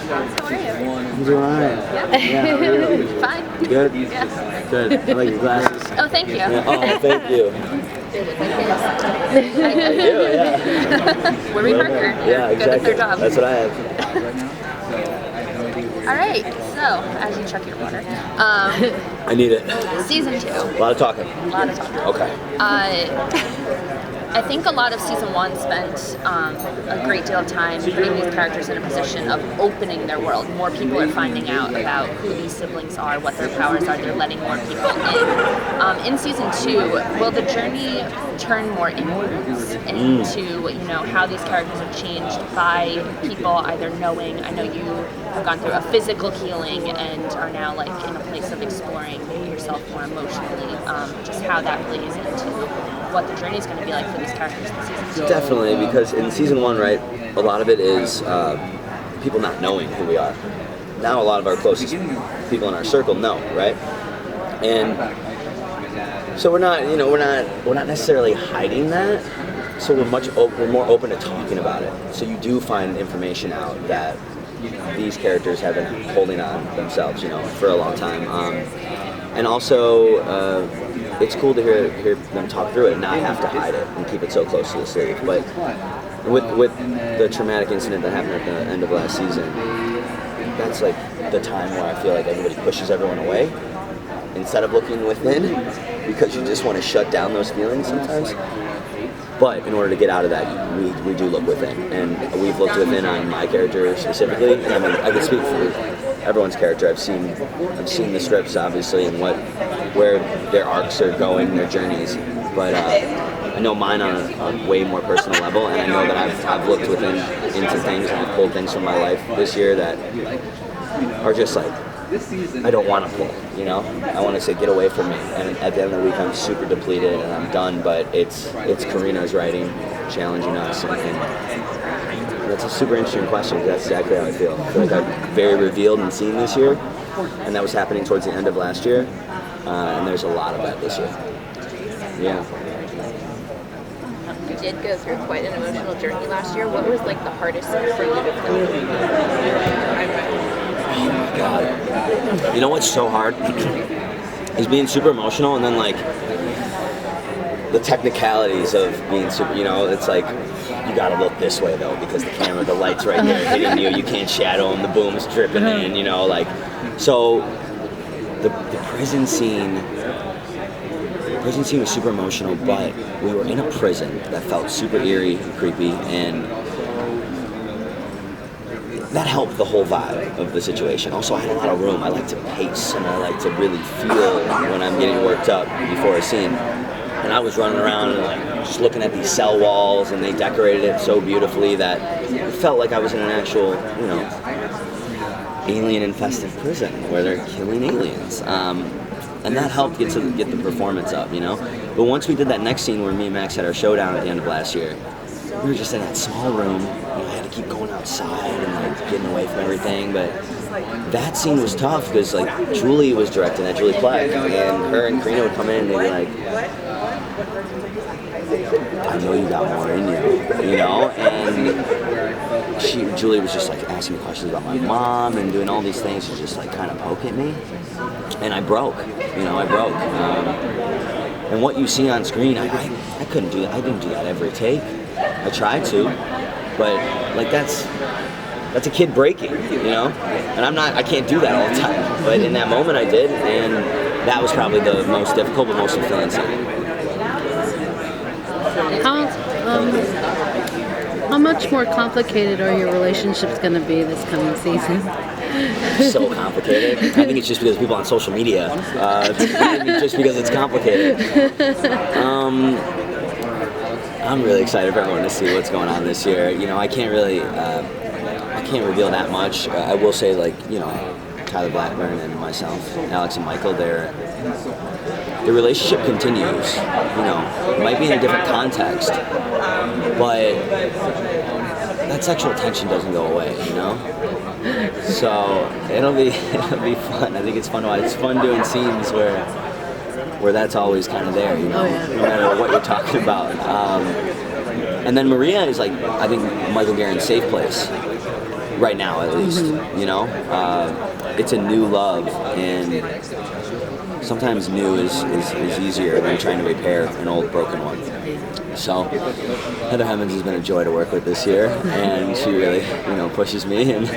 How are you? I'm doing all right. Yeah. Fine. Good? Yeah. Good. I like your glasses. Oh, thank you. Yeah. Oh, thank you. I do, yeah. Warby Parker. Yeah, Good at exactly. their job. That's what I have. All right. So, as you chuck your water, I need it. season 2. A lot of talking. A lot of talking. Okay. I think a lot of season 1 spent a great deal of time putting these characters in a position of opening their world. More people are finding out about who these siblings are, what their powers are. They're letting more people in. In season 2, will the journey turn more inwards into how these characters have changed by people either knowing? I know you have gone through a physical healing and are now like in a place of exploring yourself more emotionally. Just how that plays into what the journey is going to be like for these characters in season 2. Definitely, because in season 1, right, a lot of it is people not knowing who we are. Now a lot of our closest people in our circle know, right? And so we're not necessarily hiding that. So we're more open to talking about it. So you do find information out that these characters have been holding on themselves, for a long time. And also, it's cool to hear them talk through it and not have to hide it and keep it so close to the sleeve. But with the traumatic incident that happened at the end of last season, that's like the time where I feel like everybody pushes everyone away instead of looking within, because you just want to shut down those feelings sometimes. But in order to get out of that, we do look within, and we've looked within on my character specifically. And I mean, I can speak for everyone's character. I've seen the scripts obviously and where their arcs are going, their journeys. But I know mine on a way more personal level, and I know that I've looked within into things and I've pulled things from my life this year that are just like, I don't want to pull, I want to say, get away from me. And at the end of the week, I'm super depleted and I'm done, but it's Karina's writing challenging us. And that's a super interesting question, because that's exactly how I feel. I feel like I'm very revealed and seen this year, and that was happening towards the end of last year. And there's a lot of that this year. Yeah. You did go through quite an emotional journey last year. What was like the hardest thing for you to film? Oh my God. You know what's so hard? Is being super emotional, and then like the technicalities of being super, it's like, you gotta look this way though, because the light's right there hitting you, you can't shadow them, the boom's dripping in, so the prison scene was super emotional, but we were in a prison that felt super eerie and creepy, and that helped the whole vibe of the situation. Also, I had a lot of room. I like to pace, and I like to really feel when I'm getting worked up before a scene. And I was running around and just looking at these cell walls, and they decorated it so beautifully that it felt like I was in an actual, alien-infested prison where they're killing aliens. And that helped get the performance up, But once we did that next scene where me and Max had our showdown at the end of last year, we were just in that small room. I had to keep going outside and getting away from everything. But that scene was tough because Julie was directing that, Julie Platt, and her and Karina would come in and they'd be like, I know you got more in you, And Julie was just asking me questions about my mom and doing all these things to just kind of poke at me, and I broke. And what you see on screen, I couldn't do that. I didn't do that every take. I tried to, but that's a kid breaking, And I can't do that all the time. But in that moment I did, and that was probably the most difficult but most fulfilling scene. How much more complicated are your relationships going to be this coming season? So complicated. I think it's just because people on social media. Just because it's complicated. I'm really excited for everyone to see what's going on this year. I can't reveal that much. I will say, Tyler Blackburn and myself, Alex and Michael, the relationship continues. It might be in a different context, but that sexual tension doesn't go away. So it'll be fun. I think it's fun to watch. It's fun doing scenes where that's always kind of there, no matter what you're talking about. And then Maria is I think Michael Guerin's safe place. right now at least. You know, it's a new love, and sometimes new is easier than trying to repair an old broken one. So Heather Hemmons has been a joy to work with this year, and she really pushes me, and